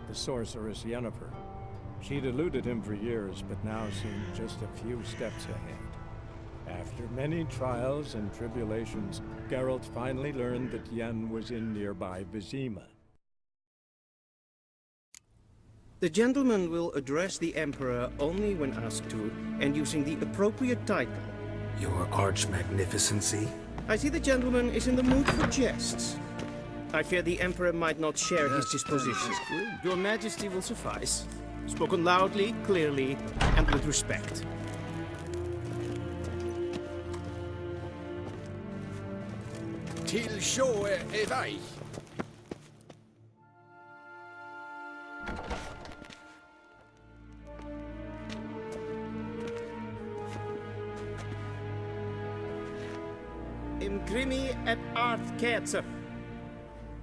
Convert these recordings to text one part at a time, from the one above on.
the sorceress Yennefer. She'd eluded him for years, but now seemed just a few steps ahead. After many trials and tribulations, Geralt finally learned that Yen was in nearby Vizima. The gentleman will address the Emperor only when asked to, and using the appropriate title. Your Arch-Magnificency? I see the gentleman is in the mood for jests. I fear the Emperor might not share his disposition. Your Majesty will suffice. Spoken loudly, clearly, and with respect. Till sjå vei. Imgrimi eb art ketzer.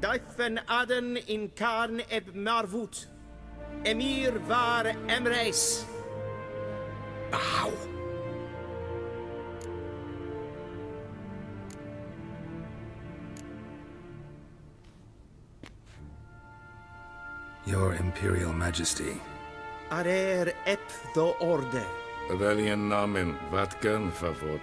Daifen aden in karn eb marvut. Emhyr var Emreis. Bow! Your Imperial Majesty. Arer ep the orde. Velian namen, vatgen favot.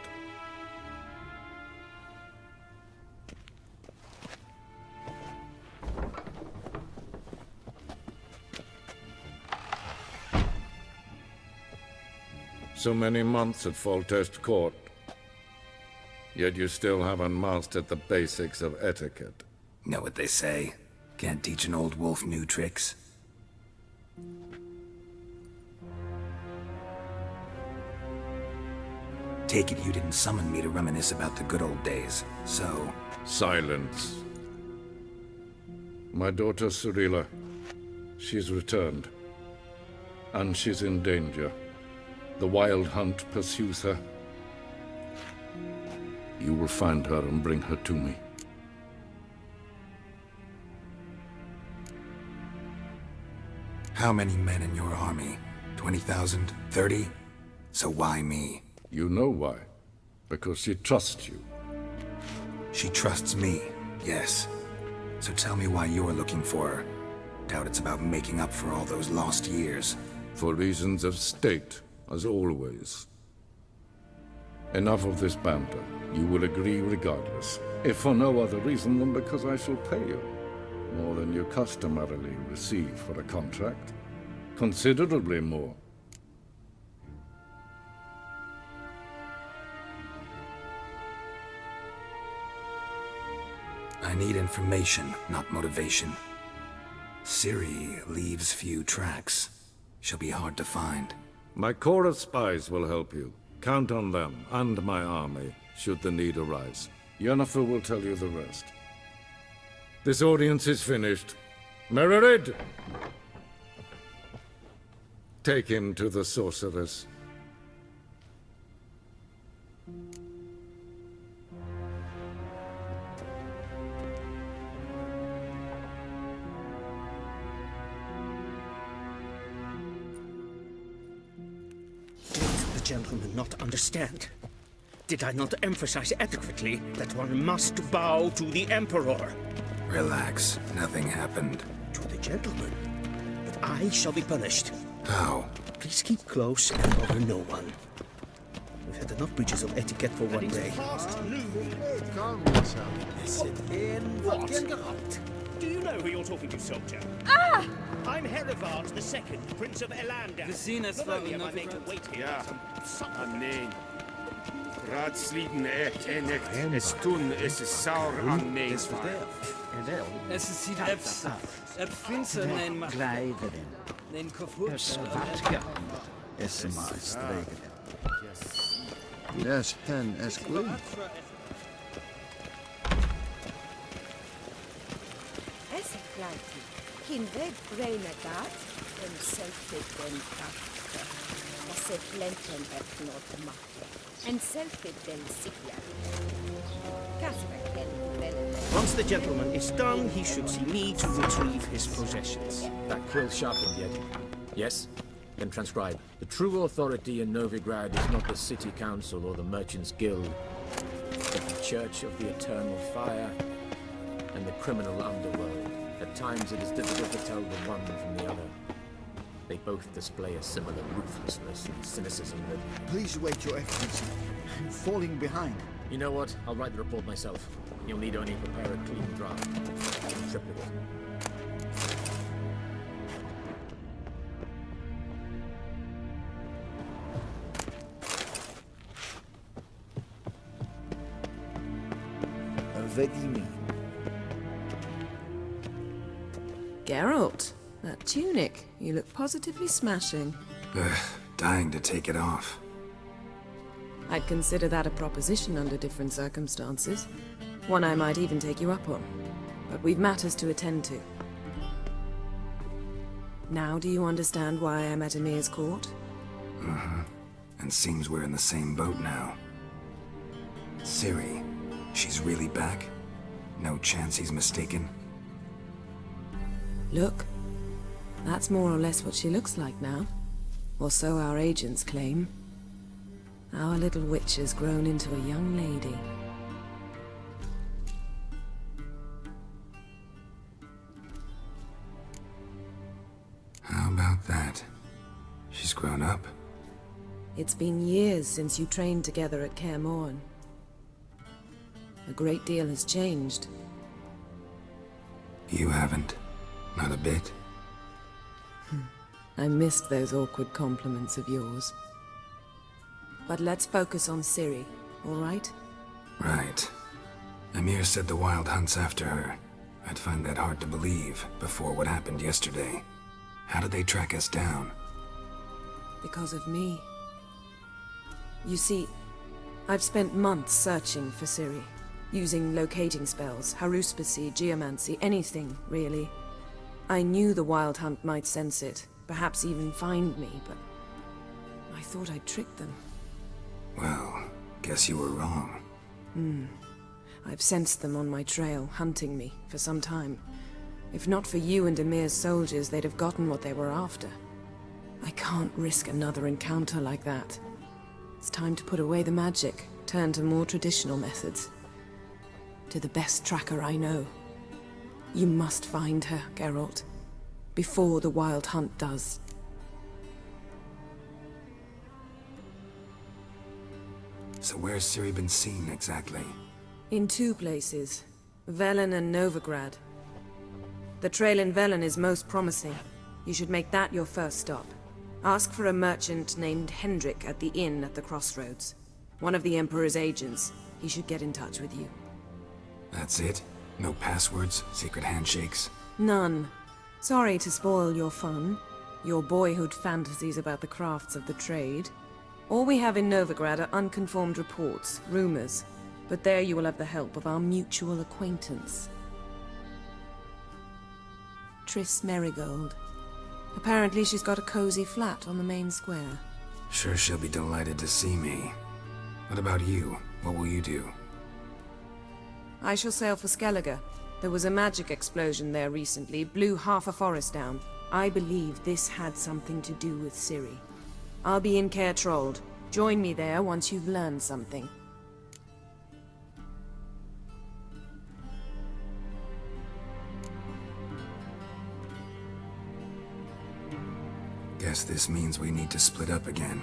So many months at Foltest Court, yet you still haven't mastered the basics of etiquette. Know what they say? Can't teach an old wolf new tricks. Take it you didn't summon me to reminisce about the good old days, so... Silence. My daughter Ciri, she's returned. And she's in danger. The Wild Hunt pursues her. You will find her and bring her to me. How many men in your army? 20,000? 30? So why me? You know why. Because she trusts you. She trusts me, yes. So tell me why you're looking for her. Doubt it's about making up for all those lost years. For reasons of state, as always. Enough of this banter. You will agree regardless. If for no other reason than because I shall pay you. More than you customarily receive for a contract. Considerably more. I need information, not motivation. Ciri leaves few tracks. She'll be hard to find. My corps of spies will help you. Count on them, and my army, should the need arise. Yennefer will tell you the rest. This audience is finished. Mererid! Take him to the sorceress. The gentleman not understand? Did I not emphasize adequately that one must bow to the Emperor? Relax, nothing happened. To the gentleman. But I shall be punished. How? Please keep close and bother no one. We've had enough breaches of etiquette for one day. What? Do you know who you're talking to, soldier? Ah! I'm Herivard II, Prince of Elander. Vizina Not only am I made to wait here Ja. like some suppliant, Amen. Raadsliden enig es tun es saur amen. Es ist die Epsa. Epfinse nein ma. Nein Kofups. Yes, hen es glue. Es gleiti. Kin weg brainer gat, en selfie den kafte. Es flenten et not machte. En selfie den sigja. Kasper ken Once the gentleman is done, he should see me to retrieve his possessions. That quill sharpened yet? Yes? Then transcribe. The true authority in Novigrad is not the city council or the merchants' guild, but the Church of the Eternal Fire and the criminal underworld. At times it is difficult to tell the one from the other. both display a similar ruthlessness and cynicism that... Please wait, Your Excellency. I'm falling behind. You know what? I'll write the report myself. You'll need only prepare a clean draft. In triplicate. Vizima. Geralt, that tunic. You look positively smashing. Dying to take it off. I'd consider that a proposition under different circumstances. One I might even take you up on. But we've matters to attend to. Now do you understand why I'm at Emhyr's court? Mm-hmm. And seems we're in the same boat now. Ciri, she's really back? No chance he's mistaken? Look, that's more or less what she looks like now. Or so our agents claim. Our little witch has grown into a young lady. How about that? She's grown up? It's been years since you trained together at Kaer Morhen. A great deal has changed. You haven't? Not a bit? I missed those awkward compliments of yours. But let's focus on Ciri, all right? Right. Emhyr said the Wild Hunt's after her. I'd find that hard to believe before what happened yesterday. How did they track us down? Because of me. You see, I've spent months searching for Ciri, using locating spells, haruspicy, geomancy, anything, really. I knew the Wild Hunt might sense it, perhaps even find me, but I thought I'd tricked them. Well, guess you were wrong. I've sensed them on my trail, hunting me, for some time. If not for you and Emhyr's soldiers, they'd have gotten what they were after. I can't risk another encounter like that. It's time to put away the magic, turn to more traditional methods. To the best tracker I know. You must find her, Geralt. Before the Wild Hunt does. So where's Ciri been seen exactly? In two places. Velen and Novigrad. The trail in Velen is most promising. You should make that your first stop. Ask for a merchant named Hendrik at the inn at the crossroads. One of the Emperor's agents. He should get in touch with you. That's it? No passwords? Secret handshakes? None. Sorry to spoil your fun. Your boyhood fantasies about the crafts of the trade. All we have in Novigrad are unconfirmed reports, rumors. But there you will have the help of our mutual acquaintance. Triss Merigold. Apparently she's got a cozy flat on the main square. Sure she'll be delighted to see me. What about you? What will you do? I shall sail for Skellige. There was a magic explosion there recently, blew half a forest down. I believe this had something to do with Ciri. I'll be in Caer Trold. Join me there once you've learned something. Guess this means we need to split up again.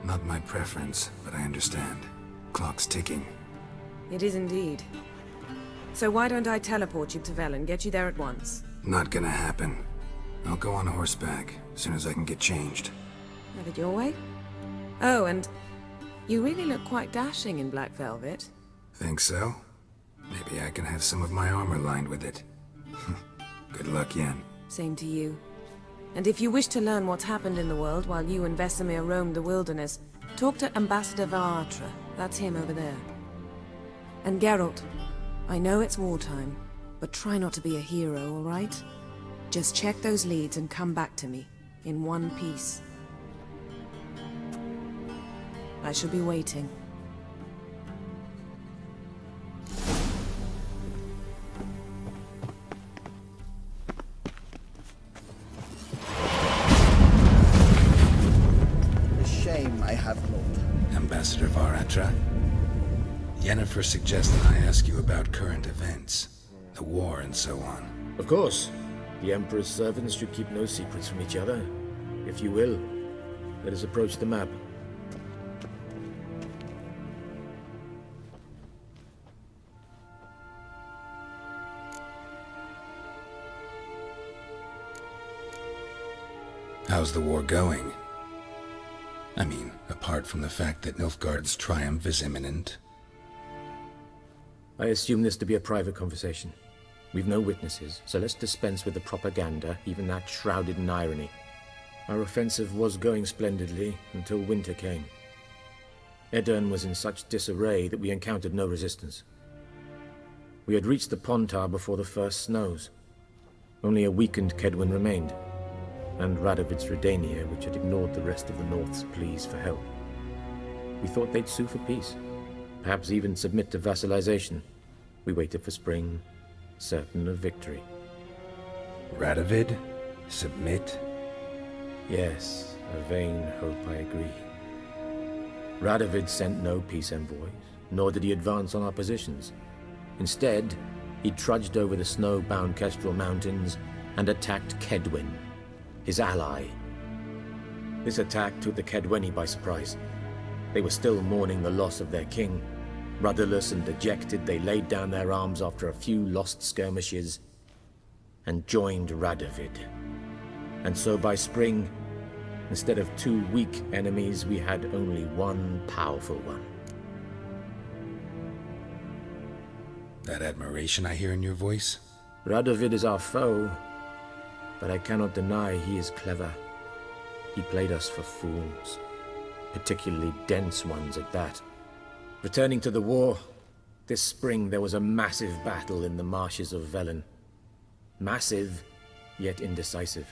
Not my preference, but I understand. Clock's ticking. It is indeed. So why don't I teleport you to Velen, get you there at once? Not gonna happen. I'll go on horseback, as soon as I can get changed. Have it your way? Oh, and you really look quite dashing in black velvet. Think so? Maybe I can have some of my armor lined with it. Good luck, Yen. Same to you. And if you wish to learn what's happened in the world while you and Vesemir roamed the wilderness, talk to Ambassador Varatra. That's him over there. And Geralt, I know it's wartime, but try not to be a hero, all right? Just check those leads and come back to me, in one piece. I shall be waiting. A shame I have not. Ambassador Varatra? Yennefer suggested I ask you about current events, the war and so on. Of course. The Emperor's servants should keep no secrets from each other. If you will, let us approach the map. How's the war going? I mean, apart from the fact that Nilfgaard's triumph is imminent. I assume this to be a private conversation. We've no witnesses, so let's dispense with the propaganda, even that shrouded in irony. Our offensive was going splendidly until winter came. Edirn was in such disarray that we encountered no resistance. We had reached the Pontar before the first snows. Only a weakened Kedwen remained, and Radovid's Redania, which had ignored the rest of the North's pleas for help. We thought they'd sue for peace, perhaps even submit to vassalization. We waited for spring, certain of victory. Radovid? Submit? Yes, a vain hope, I agree. Radovid sent no peace envoys, nor did he advance on our positions. Instead, he trudged over the snow-bound Kestrel Mountains and attacked Kedwen, his ally. This attack took the Kedweni by surprise. They were still mourning the loss of their king. Rudderless and dejected, they laid down their arms after a few lost skirmishes and joined Radovid. And so by spring, instead of 2 weak enemies, we had only one powerful one. That admiration I hear in your voice? Radovid is our foe, but I cannot deny he is clever. He played us for fools, particularly dense ones at that. Returning to the war, this spring there was a massive battle in the marshes of Velen. Massive, yet indecisive.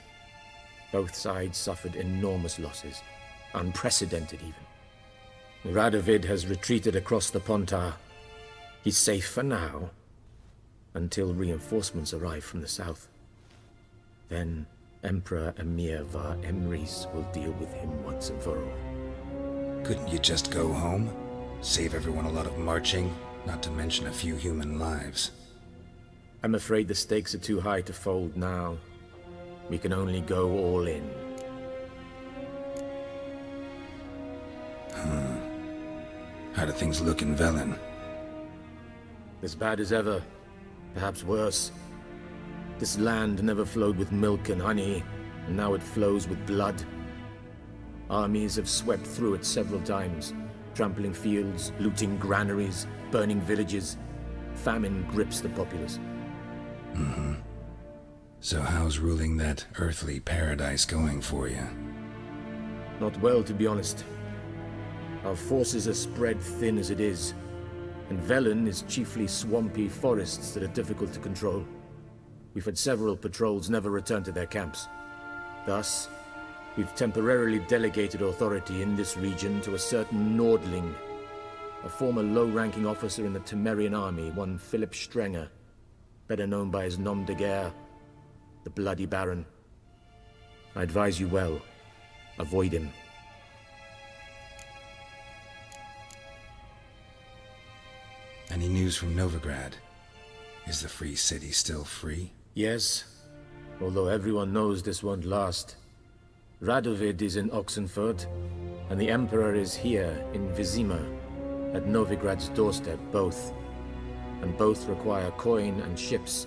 Both sides suffered enormous losses, unprecedented even. Radovid has retreated across the Pontar. He's safe for now, until reinforcements arrive from the south. Then Emperor Emhyr var Emreis will deal with him once and for all. Couldn't you just go home? Save everyone a lot of marching, not to mention a few human lives. I'm afraid the stakes are too high to fold now. We can only go all in. How do things look in Velen? As bad as ever, perhaps worse. This land never flowed with milk and honey, and now it flows with blood. Armies have swept through it several times, trampling fields, looting granaries, burning villages. Famine grips the populace. So how's ruling that earthly paradise going for you? Not well, to be honest. Our forces are spread thin as it is, and Velen is chiefly swampy forests that are difficult to control. We've had several patrols never return to their camps. Thus, we've temporarily delegated authority in this region to a certain Nordling, a former low-ranking officer in the Temerian army, one Philip Strenger, better known by his nom de guerre, the Bloody Baron. I advise you well. Avoid him. Any news from Novigrad? Is the free city still free? Yes, although everyone knows this won't last. Radovid is in Oxenfurt, and the Emperor is here in Vizima, at Novigrad's doorstep, both. And both require coin and ships.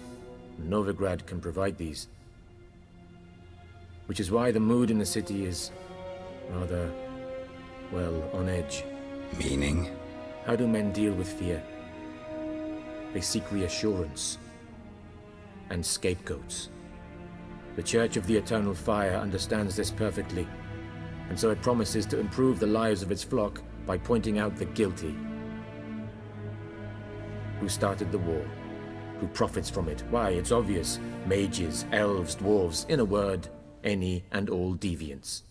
Novigrad can provide these. Which is why the mood in the city is rather, well, on edge. Meaning? How do men deal with fear? They seek reassurance and scapegoats. The Church of the Eternal Fire understands this perfectly, and so it promises to improve the lives of its flock by pointing out the guilty. Who started the war? Who profits from it? Why, it's obvious. Mages, elves, dwarves, in a word, any and all deviants.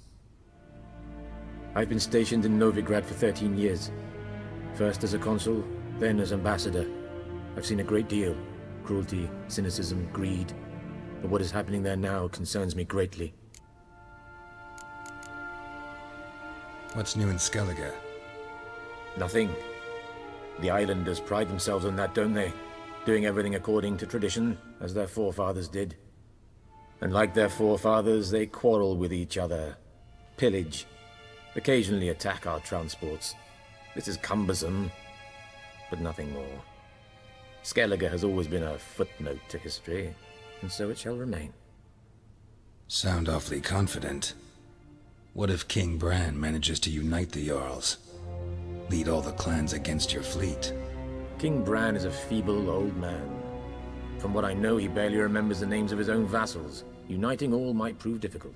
I've been stationed in Novigrad for 13 years. First as a consul, then as ambassador. I've seen a great deal. Cruelty, cynicism, greed. But what is happening there now concerns me greatly. What's new in Skellige? Nothing. The islanders pride themselves on that, don't they? Doing everything according to tradition, as their forefathers did. And like their forefathers, they quarrel with each other, pillage, occasionally attack our transports. This is cumbersome, but nothing more. Skellige has always been a footnote to history, and so it shall remain. Sound awfully confident. What if King Bran manages to unite the Jarls? Lead all the clans against your fleet? King Bran is a feeble old man. From what I know, he barely remembers the names of his own vassals. Uniting all might prove difficult.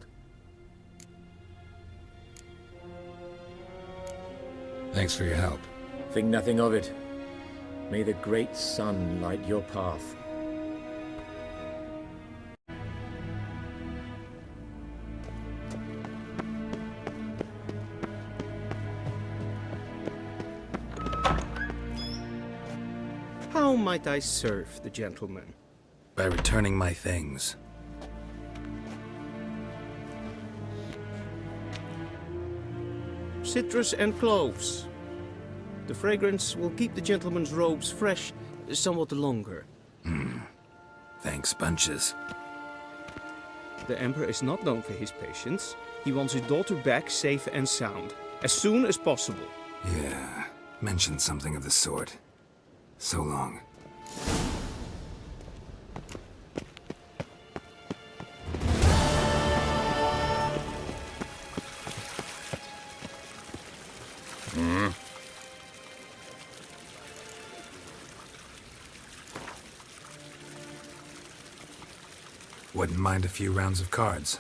Thanks for your help. Think nothing of it. May the great sun light your path. How might I serve the gentleman? By returning my things. Citrus and cloves. The fragrance will keep the gentleman's robes fresh somewhat longer. Thanks, bunches. The Emperor is not known for his patience. He wants his daughter back safe and sound, as soon as possible. Yeah, mentioned something of the sort. So long. Wouldn't mind a few rounds of cards.